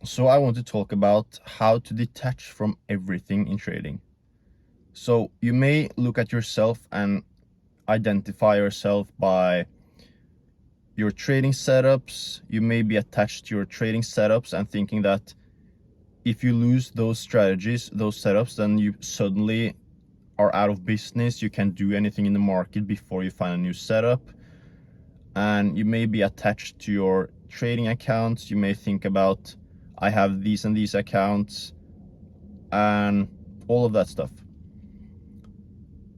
So I want to talk about how to detach from everything in trading. So you may look at yourself and identify yourself by your trading setups. You may be attached to your trading setups and thinking that if you lose those strategies, those setups, then you suddenly are out of business. You can't do anything in the market before you find a new setup. And you may be attached to your trading accounts. You may think about, I have these and these accounts and all of that stuff.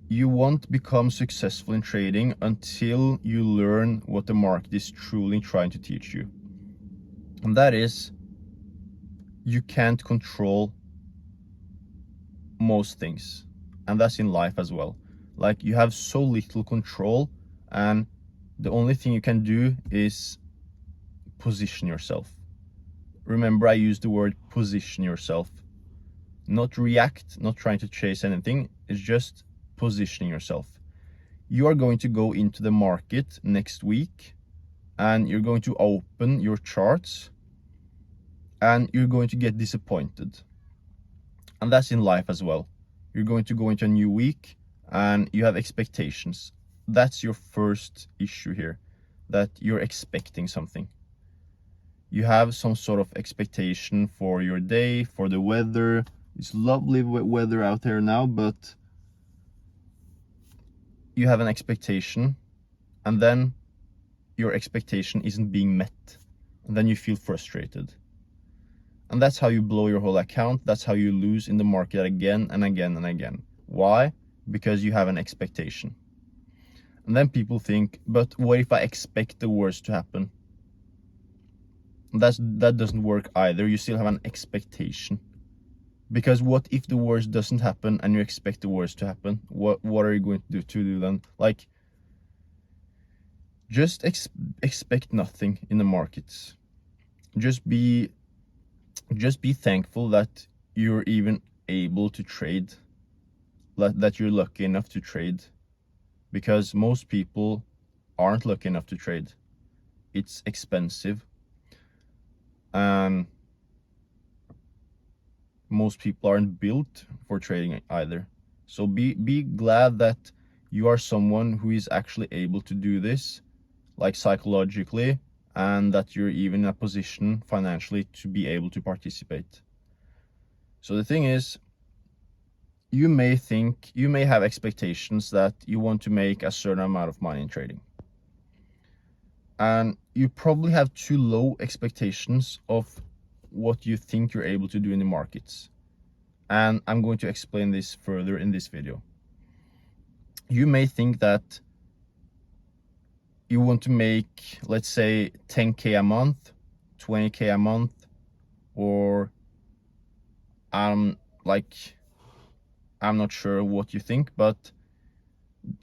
You won't become successful in trading until you learn what the market is truly trying to teach you. And that is, you can't control most things. And that's in life as well. Like, you have so little control, and the only thing you can do is position yourself. Remember, I used the word position yourself. Not react, not trying to chase anything. It's just positioning yourself. You are going to go into the market next week and you're going to open your charts and you're going to get disappointed. And that's in life as well. You're going to go into a new week and you have expectations. That's your first issue here, that you're expecting something. You have some sort of expectation for your day, for the weather. It's lovely weather out there now, but you have an expectation, and then your expectation isn't being met, and then you feel frustrated. And that's how you blow your whole account. That's how you lose in the market again and again and again. Why? Because you have an expectation. And then people think, but what if I expect the worst to happen? That doesn't work either. You still have an expectation. Because what if the worst doesn't happen and you expect the worst to happen? What are you going to do then? Like, just expect nothing in the markets. Just be thankful that you're even able to trade, that you're lucky enough to trade, because most people aren't lucky enough to trade. It's expensive, and most people aren't built for trading either. So be glad that you are someone who is actually able to do this, like psychologically, and that you're even in a position financially to be able to participate. So the thing is, you may have expectations that you want to make a certain amount of money in trading. And you probably have too low expectations of what you think you're able to do in the markets. And I'm going to explain this further in this video. You may think that you want to make, let's say, 10K a month, 20K a month, or I'm not sure what you think, but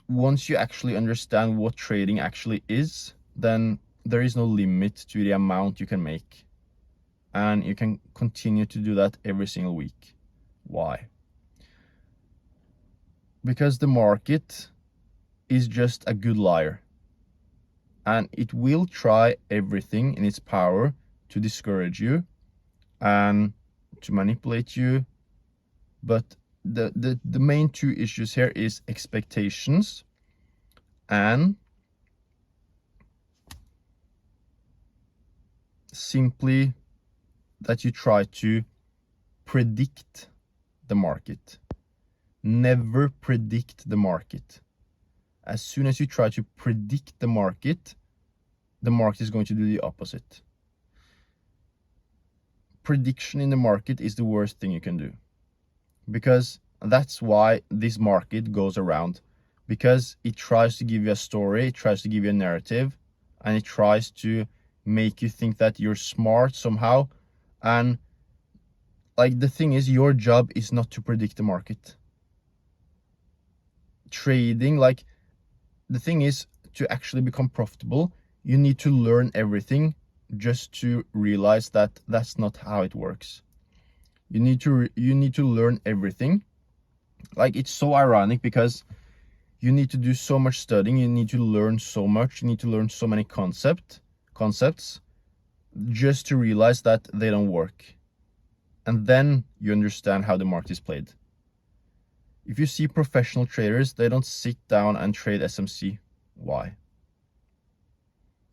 once you actually understand what trading actually is, then there is no limit to the amount you can make. And you can continue to do that every single week. Why? Because the market is just a good liar. And it will try everything in its power to discourage you and to manipulate you. But the main two issues here is expectations and simply that you try to predict the market. Never predict the market. As soon as you try to predict the market is going to do the opposite. Prediction in the market is the worst thing you can do, because that's why this market goes around, because it tries to give you a story, it tries to give you a narrative, and it tries to make you think that you're smart somehow. And like, the thing is, your job is not to predict the market. Trading, like, the thing is, to actually become profitable, you need to learn everything just to realize that that's not how it works. You need to learn everything. Like, it's so ironic because you need to do so much studying, you need to learn so much, you need to learn so many concepts, just to realize that they don't work. And then you understand how the market is played. If you see professional traders, they don't sit down and trade SMC. Why?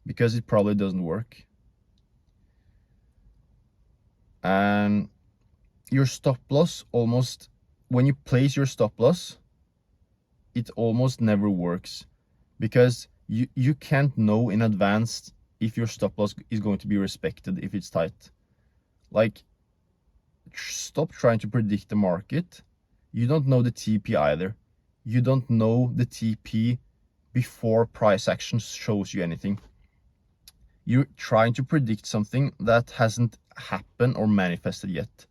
Because it probably doesn't work. And your stop loss almost, when you place your stop loss, it almost never works, because you can't know in advance if your stop loss is going to be respected if it's tight. Like, stop trying to predict the market. You don't know the TP either. You don't know the TP before price action shows you anything. You're trying to predict something that hasn't happened or manifested yet.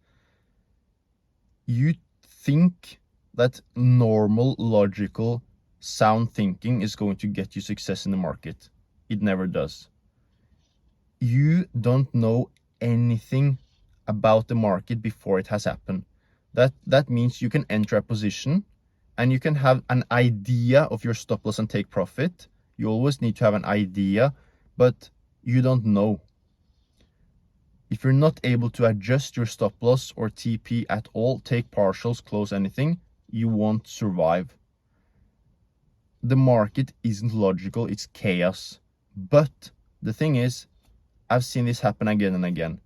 You think that normal, logical, sound thinking is going to get you success in the market. It never does. You don't know anything about the market before it has happened. That means you can enter a position and you can have an idea of your stop loss and take profit. You always need to have an idea, but you don't know. If you're not able to adjust your stop loss or TP at all, take partials, close anything, you won't survive. The market isn't logical, it's chaos. But the thing is, I've seen this happen again and again.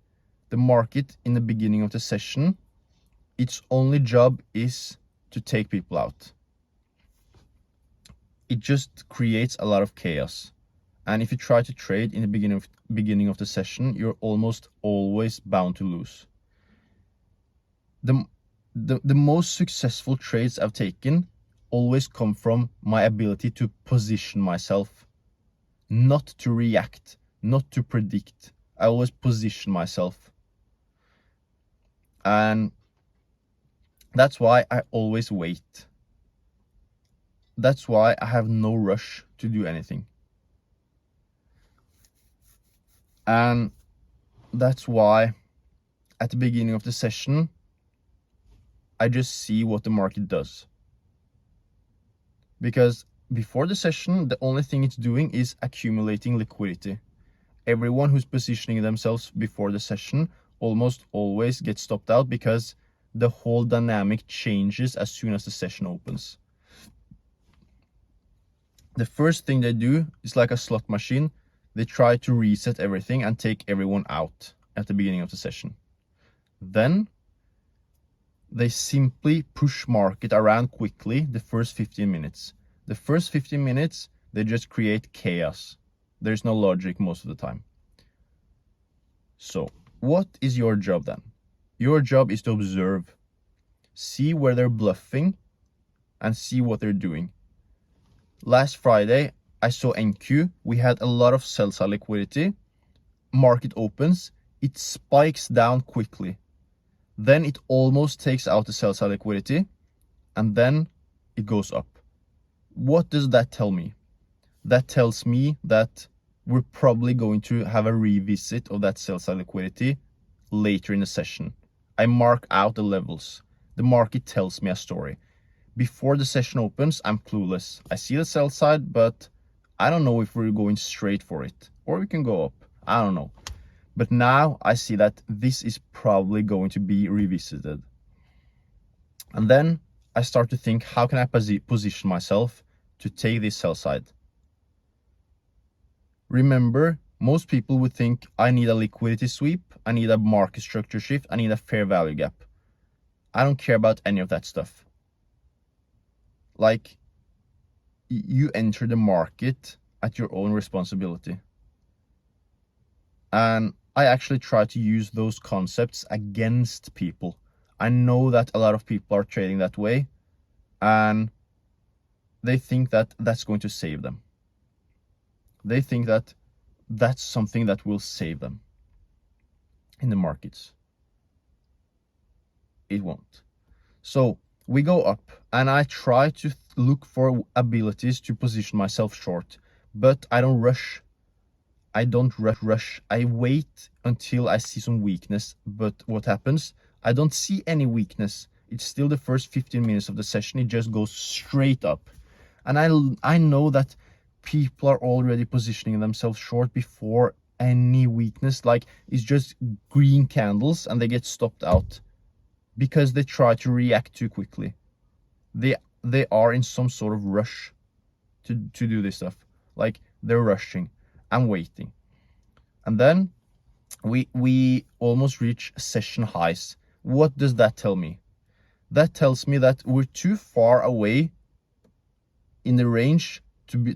The market in the beginning of the session, its only job is to take people out. It just creates a lot of chaos. And if you try to trade in the beginning of the session, you're almost always bound to lose. The most successful trades I've taken always come from my ability to position myself, not to react, not to predict. I always position myself. And that's why I always wait. That's why I have no rush to do anything. And that's why at the beginning of the session, I just see what the market does. Because before the session, the only thing it's doing is accumulating liquidity. Everyone who's positioning themselves before the session almost always gets stopped out, because the whole dynamic changes as soon as the session opens. The first thing they do is like a slot machine. They try to reset everything and take everyone out at the beginning of the session. Then they simply push market around quickly the first 15 minutes. The first 15 minutes, they just create chaos. There's no logic most of the time. So what is your job then? Your job is to observe, see where they're bluffing, and see what they're doing. Last Friday, I saw NQ. We had a lot of sell side liquidity. Market opens, it spikes down quickly. Then it almost takes out the sell side liquidity, and then it goes up. What does that tell me? That tells me that we're probably going to have a revisit of that sell side liquidity later in the session. I mark out the levels. The market tells me a story. Before the session opens, I'm clueless. I see the sell side, but I don't know if we're going straight for it or we can go up. I don't know. But now I see that this is probably going to be revisited. And then I start to think, how can I position myself to take this sell side? Remember, most people would think I need a liquidity sweep, I need a market structure shift, I need a fair value gap. I don't care about any of that stuff. Like, you enter the market at your own responsibility. And I actually try to use those concepts against people. I know that a lot of people are trading that way, and they think that that's going to save them. They think that that's something that will save them in the markets. It won't. So we go up, and I try to look for abilities to position myself short, but I don't rush. I don't rush. I wait until I see some weakness. But what happens? I don't see any weakness. It's still the first 15 minutes of the session. It just goes straight up. And I know that people are already positioning themselves short before any weakness. Like, it's just green candles and they get stopped out because they try to react too quickly. They are in some sort of rush to do this stuff. Like, they're rushing and waiting. And then we almost reach session highs. What does that tell me? That tells me that we're too far away in the range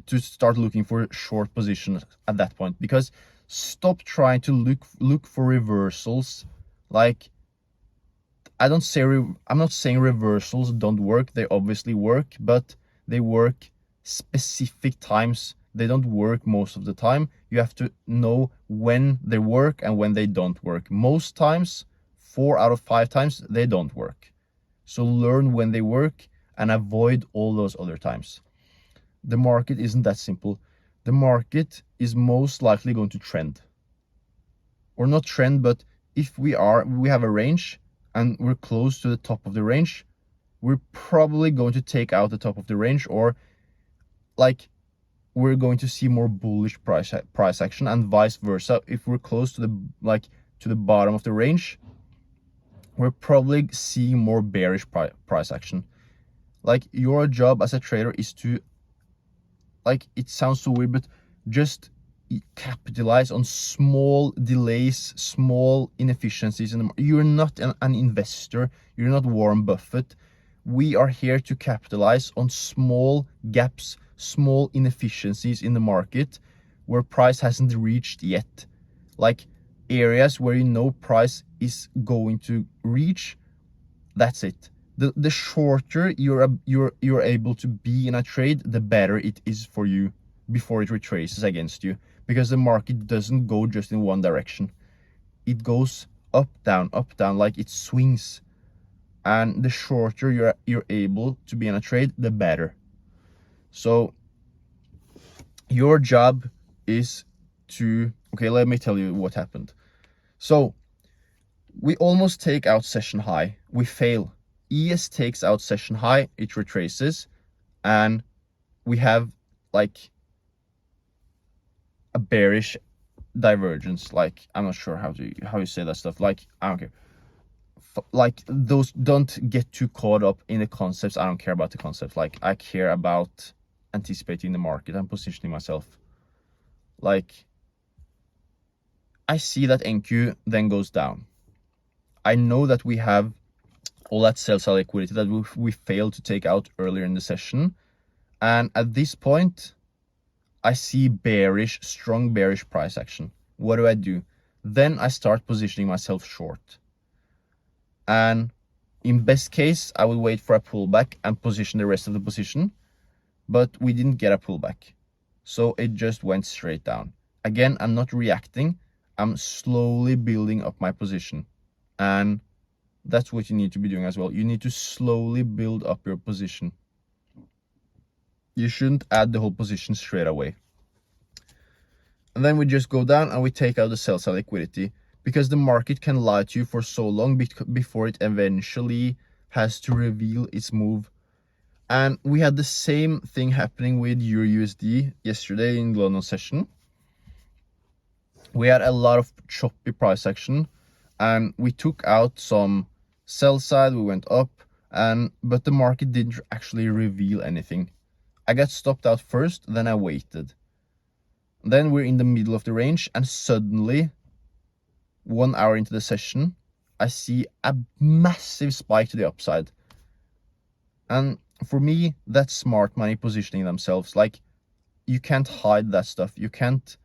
to start looking for short positions at that point. Because stop trying to look for reversals. Like, I'm not saying reversals don't work. They obviously work, but they work specific times. They don't work most of the time. You have to know when they work and when they don't work. Most times, 4 out of 5 times, they don't work. So learn when they work and avoid all those other times. The market isn't that simple. The market is most likely going to trend. Or not trend, but if we have a range and we're close to the top of the range, we're probably going to take out the top of the range, or like we're going to see more bullish price action, and vice versa. If we're close to the bottom of the range, we're probably seeing more bearish price action. Like, your job as a trader is to, like, it sounds so weird, but just capitalize on small delays, small inefficiencies in the market. You're not an investor. You're not Warren Buffett. We are here to capitalize on small gaps, small inefficiencies in the market where price hasn't reached yet. Like, areas where you know price is going to reach. That's it. The shorter you're able to be in a trade, the better it is for you before it retraces against you. Because the market doesn't go just in one direction. It goes up, down, like it swings. And the shorter you're able to be in a trade, the better. So your job is to, okay, let me tell you what happened. So we almost take out session high. We fail. ES takes out session high, it retraces, and we have like a bearish divergence. Like, I'm not sure how you say that stuff. Like, I don't care. Like, those, don't get too caught up in the concepts. I don't care about the concepts. Like, I care about anticipating the market and positioning myself. Like, I see that NQ then goes down. I know that we have all that sell-side liquidity that we failed to take out earlier in the session. And at this point, I see strong bearish price action. What do? Then I start positioning myself short. And in best case, I will wait for a pullback and position the rest of the position. But we didn't get a pullback. So it just went straight down. Again, I'm not reacting. I'm slowly building up my position. And that's what you need to be doing as well. You need to slowly build up your position. You shouldn't add the whole position straight away. And then we just go down and we take out the sell-side liquidity, because the market can lie to you for so long before it eventually has to reveal its move. And we had the same thing happening with Euro USD yesterday in London session. We had a lot of choppy price action, and we took out some sell side. We went up, but the market didn't actually reveal anything. I got stopped out first, then I waited. Then we're in the middle of the range, and suddenly, 1 hour into the session, I see a massive spike to the upside. And for me, that's smart money positioning themselves. Like, you can't hide that stuff. You can't,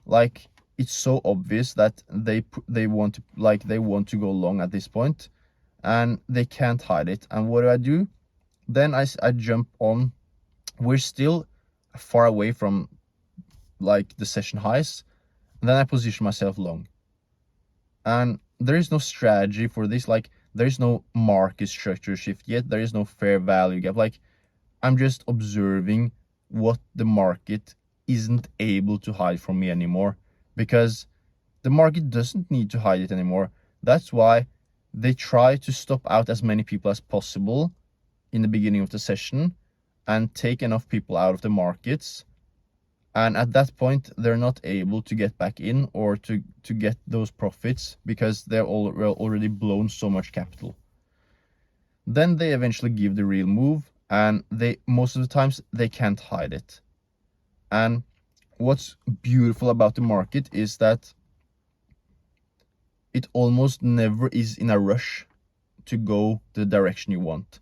like, it's so obvious that they want to go long at this point, and they can't hide it. And what do? Then I jump on. We're still far away from like the session highs. And then I position myself long. And there is no strategy for this. Like, there is no market structure shift yet. There is no fair value gap. Like, I'm just observing what the market isn't able to hide from me anymore, because the market doesn't need to hide it anymore. That's why they try to stop out as many people as possible in the beginning of the session and take enough people out of the markets And at that point, they're not able to get back in or to get those profits because they're already blown so much capital. Then they eventually give the real move, and they most of the times they can't hide it. And what's beautiful about the market is that it almost never is in a rush to go the direction you want.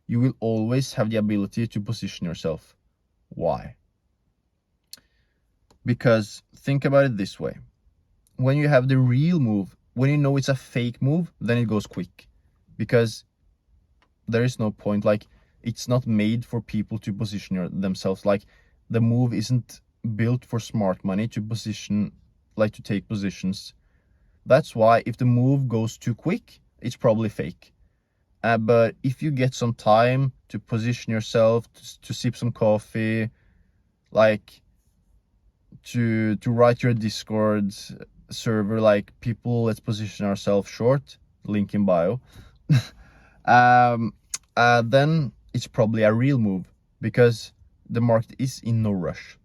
You will always have the ability to position yourself. Why? Because think about it this way. When you have the real move, when you know it's a fake move, then it goes quick. Because there is no point, like, it's not made for people to position themselves. Like, the move isn't built for smart money to position, like to take positions. That's why if the move goes too quick, it's probably fake. But if you get some time to position yourself, to sip some coffee, like to write your Discord server, like, people, let's position ourselves short, link in bio, then it's probably a real move because the market is in no rush.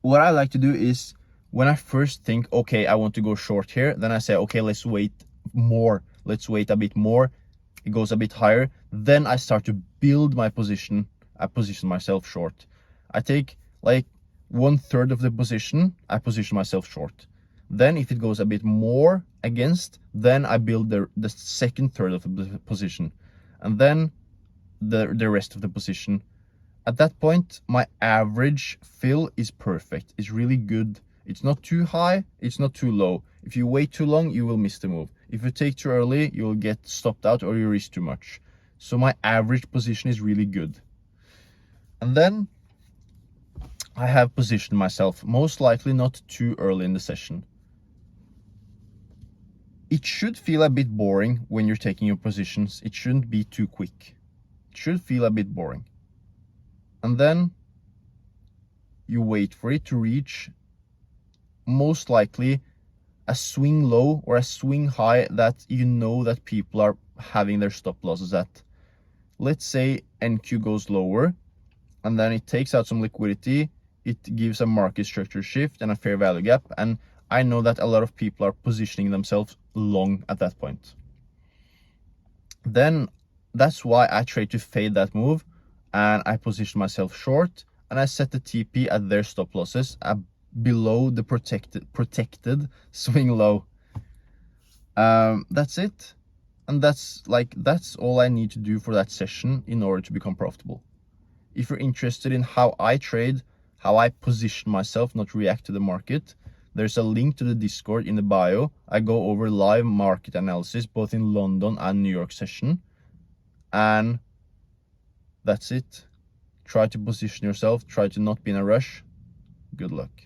What I like to do is, when I first think, okay, I want to go short here, then I say, okay, let's wait more. Let's wait a bit more. It goes a bit higher. Then I start to build my position. I position myself short. I take like 1/3 of the position. I position myself short. Then if it goes a bit more against, then I build the second third of the position. And then the rest of the position. At that point, my average fill is perfect. It's really good. It's not too high, it's not too low. If you wait too long, you will miss the move. If you take too early, you will get stopped out or you risk too much. So my average position is really good. And then I have positioned myself, most likely not too early in the session. It should feel a bit boring when you're taking your positions. It shouldn't be too quick. It should feel a bit boring. And then you wait for it to reach most likely a swing low or a swing high that you know that people are having their stop losses at. Let's say NQ goes lower and then it takes out some liquidity. It gives a market structure shift and a fair value gap. And I know that a lot of people are positioning themselves long at that point. Then that's why I try to fade that move. And I position myself short and I set the TP at their stop losses below the protected swing low. That's it. And that's all I need to do for that session in order to become profitable. If you're interested in how I trade, how I position myself, not react to the market, there's a link to the Discord in the bio. I go over live market analysis both in London and New York session. And that's it. Try to position yourself. Try to not be in a rush. Good luck.